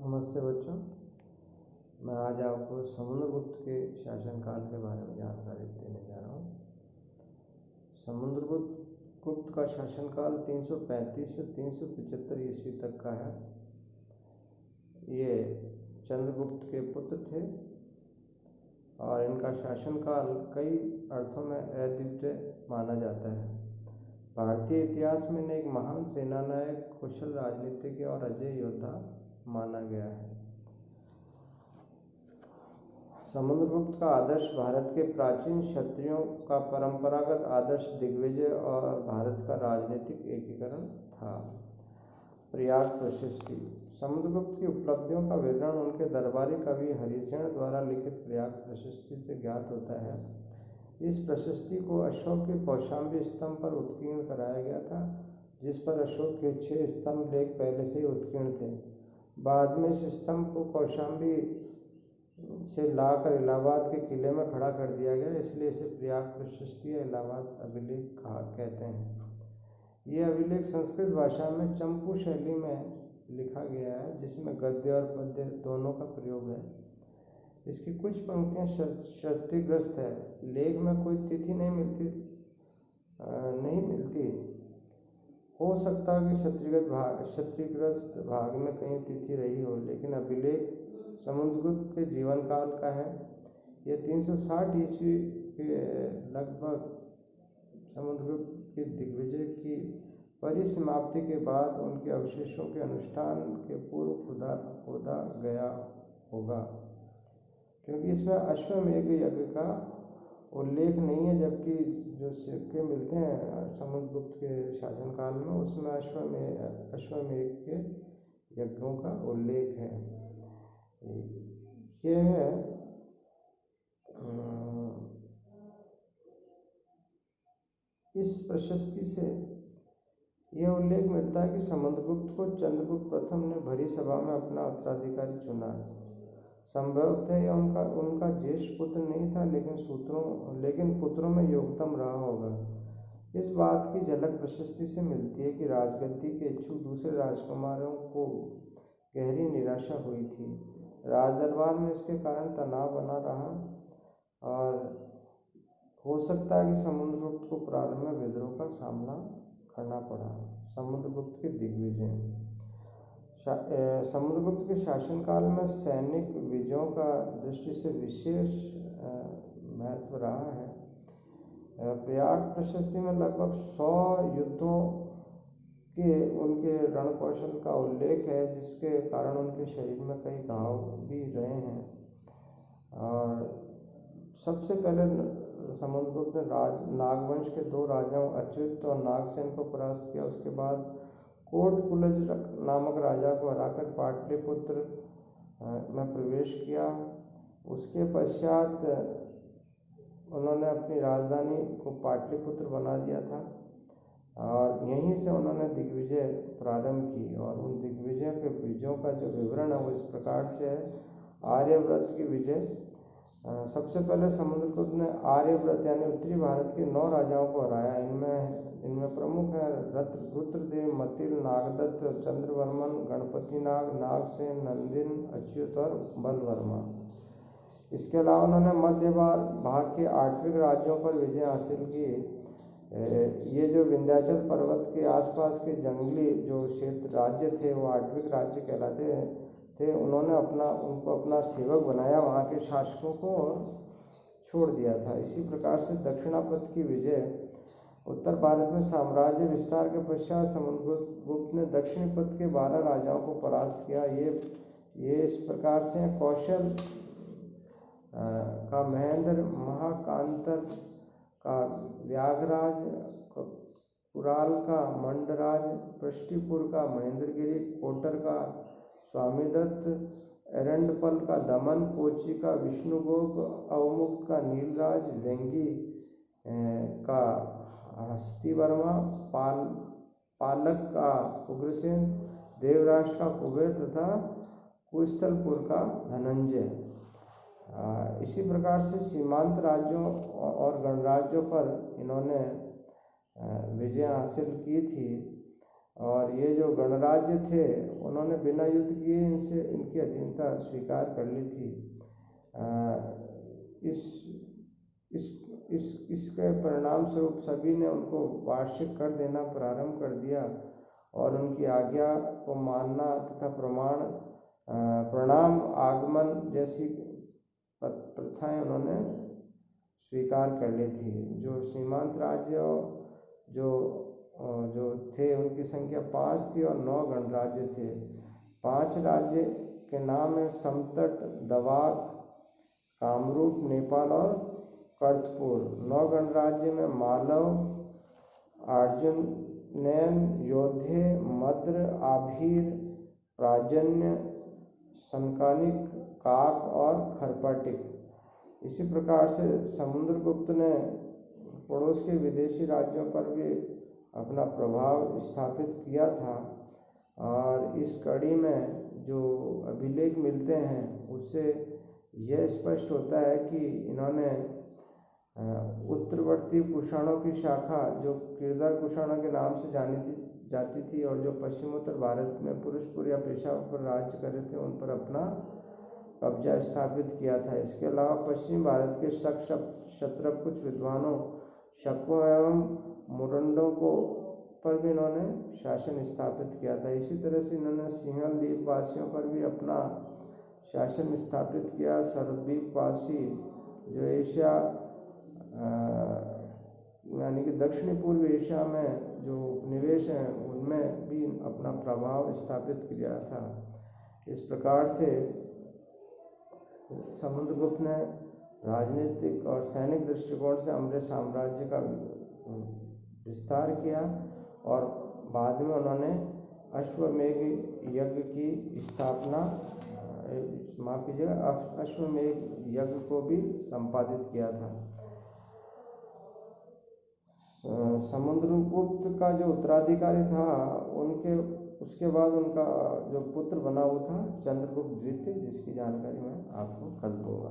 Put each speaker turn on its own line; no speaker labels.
नमस्ते बच्चों, मैं आज आपको समुद्रगुप्त के शासनकाल के बारे में जानकारी देने जा रहा हूँ। समुद्रगुप्त का शासनकाल 335 से 375 ईस्वी तक का है। ये चंद्रगुप्त के पुत्र थे और इनका शासनकाल कई अर्थों में अद्वितीय माना जाता है। भारतीय इतिहास में इन्हें एक महान सेनानायक, कुशल राजनीतिज्ञ और अजय योद्धा माना गया है। समुद्रगुप्त का आदर्श भारत के प्राचीन क्षत्रियों का परंपरागत आदर्श दिग्विजय और भारत का राजनीतिक एकीकरण था। प्रयाग प्रशस्ति। समुद्रगुप्त की उपलब्धियों का विवरण उनके दरबारी कवि हरिसेन द्वारा लिखित प्रयाग प्रशस्ति से ज्ञात होता है। इस प्रशस्ति को अशोक के कौशाम्बी स्तंभ पर उत्कीर्ण कराया गया था, जिस पर अशोक के 6 स्तंभ लेख पहले से ही उत्कीर्ण थे। बाद में इस स्तंभ को कौशाम्बी से लाकर इलाहाबाद के किले में खड़ा कर दिया गया, इसलिए इसे प्रयाग प्रशस्ति या इलाहाबाद अभिलेख कहते हैं। ये अभिलेख संस्कृत भाषा में चंपू शैली में लिखा गया है, जिसमें गद्य और पद्य दोनों का प्रयोग है। इसकी कुछ पंक्तियां क्षतिग्रस्त है। लेख में कोई तिथि नहीं मिलती। हो सकता है कि क्षतिग्रस्त भाग में कहीं तिथि रही हो, लेकिन अभिलेख समुद्रगुप्त के जीवन काल का है। यह 360 ईस्वी के लगभग समुद्रगुप्त की दिग्विजय की परिसमाप्ति के बाद उनके अवशेषों के अनुष्ठान के पूर्व खोदा गया होगा, क्योंकि इसमें अश्वमेध यज्ञ का उल्लेख नहीं है, जबकि जो सिक्के मिलते हैं समुद्रगुप्त के शासनकाल में उसमें अश्वमेध के यज्ञों का उल्लेख है। यह है इस प्रशस्ति से यह उल्लेख मिलता है कि समुद्रगुप्त को चंद्रगुप्त प्रथम ने भरी सभा में अपना उत्तराधिकारी चुना। संभवतः यह उनका ज्येष्ठ पुत्र नहीं था, लेकिन पुत्रों में योग्यतम रहा होगा। इस बात की झलक प्रशस्ति से मिलती है कि राजगद्दी के इच्छुक दूसरे राजकुमारों को गहरी निराशा हुई थी। राजदरबार में इसके कारण तनाव बना रहा और हो सकता है कि समुद्रगुप्त को प्रारंभ में विद्रोह का सामना करना पड़ा। समुद्रगुप्त के दिग्विजय। समुद्रगुप्त के शासनकाल में सैनिक विजयों का दृष्टि से विशेष महत्व रहा है। प्रयाग प्रशस्ति में लगभग 100 युद्धों के उनके रणकौशल का उल्लेख है, जिसके कारण उनके शरीर में कई घाव भी रहे हैं। और सबसे पहले समुद्रगुप्त ने नागवंश के 2 राजाओं अच्युत और नागसेन को परास्त किया। उसके बाद कोटकुलज नामक राजा को हराकर पाटलिपुत्र में प्रवेश किया। उसके पश्चात उन्होंने अपनी राजधानी को पाटलिपुत्र बना दिया था और यहीं से उन्होंने दिग्विजय प्रारंभ की। और उन दिग्विजयों के विजयों का जो विवरण है वो इस प्रकार से है। आर्यव्रत की विजय। सबसे पहले समुद्रगुप्त ने आर्यव्रत यानी उत्तरी भारत के 9 राजाओं को हराया। इनमें प्रमुख है रुद्रदेव, मतिल, नागदत्त, चंद्रवर्मन, गणपतिनाग, नागसेन, नंदिन, अच्युत और बलवर्मा। इसके अलावा उन्होंने मध्य भाग के 8वें राज्यों पर विजय हासिल की। ये जो विंध्याचल पर्वत के आसपास के जंगली जो क्षेत्र राज्य थे वो 8वें राज्य कहलाते थे। उन्होंने उनको अपना सेवक बनाया, वहाँ के शासकों को छोड़ दिया था। इसी प्रकार से दक्षिणापथ की विजय। उत्तर भारत में साम्राज्य विस्तार के पश्चात समुद्रगुप्त ने दक्षिणी पथ के 12 राजाओं को परास्त किया। ये इस प्रकार से कौशल का महेंद्र, महाकांतर का व्याघराज, कुराल का मंडराज, पृष्टिपुर का महेंद्रगिरी, कोटर का स्वामीदत्त, एरंडपल का दमन, कोची का विष्णुगोप, अवमुक्त का नीलराज, वेंगी का हस्तिवर्मा, पालक का उग्रसेन, देवराष्ट्र का कुबेर तथा कुशस्थलपुर का धनंजय। इसी प्रकार से सीमांत राज्यों और गणराज्यों पर इन्होंने विजय हासिल की थी। और ये जो गणराज्य थे उन्होंने बिना युद्ध किए इनसे इनकी अधीनता स्वीकार कर ली थी। इस इस इसके परिणाम स्वरूप सभी ने उनको वार्षिक कर देना प्रारंभ कर दिया और उनकी आज्ञा को मानना तथा प्रणाम आगमन जैसी प्रथाएं उन्होंने स्वीकार कर ली थी। जो सीमांत राज्य जो थे उनकी संख्या 5 थी और 9 गणराज्य थे। 5 राज्य के नाम है समतट, दवाक, कामरूप, नेपाल और कर्तपुर। 9 गणराज्य में मालव, अर्जुनैन, योधे, मद्र, आभीर, प्राजन्य, संकानिक, काक और खरपाटिक। इसी प्रकार से समुद्रगुप्त ने पड़ोस के विदेशी राज्यों पर भी अपना प्रभाव स्थापित किया था और इस कड़ी में जो अभिलेख मिलते हैं उससे यह स्पष्ट होता है कि इन्होंने उत्तरवर्ती कुषाणों की शाखा जो किरदार कुषाणों के नाम से जाती थी और जो पश्चिमोत्तर भारत में पुरुषपुर या पेशावर पर राज्य कर रहे थे उन पर अपना कब्जा स्थापित किया था। इसके अलावा पश्चिम भारत के शक क्षत्रप कुछ विद्वानों शकों एवं मुरंडों को पर भी इन्होंने शासन स्थापित किया था। इसी तरह से इन्होंने सिंहल द्वीप वासियों पर भी अपना शासन स्थापित किया। सर्वद्वीप वासी जो एशिया यानी कि दक्षिणी पूर्व एशिया में जो उपनिवेश हैं उनमें भी अपना प्रभाव स्थापित किया था। इस प्रकार से समुद्रगुप्त ने राजनीतिक और सैनिक दृष्टिकोण से अम्बर साम्राज्य का विस्तार किया और बाद में उन्होंने अश्वमेध यज्ञ की स्थापना माफ कीजिएगा अश्वमेध यज्ञ को भी संपादित किया था। समुद्रगुप्त का जो उत्तराधिकारी था उसके बाद उनका जो पुत्र बना वो था चंद्रगुप्त द्वितीय, जिसकी जानकारी मैं आपको कल दूंगा।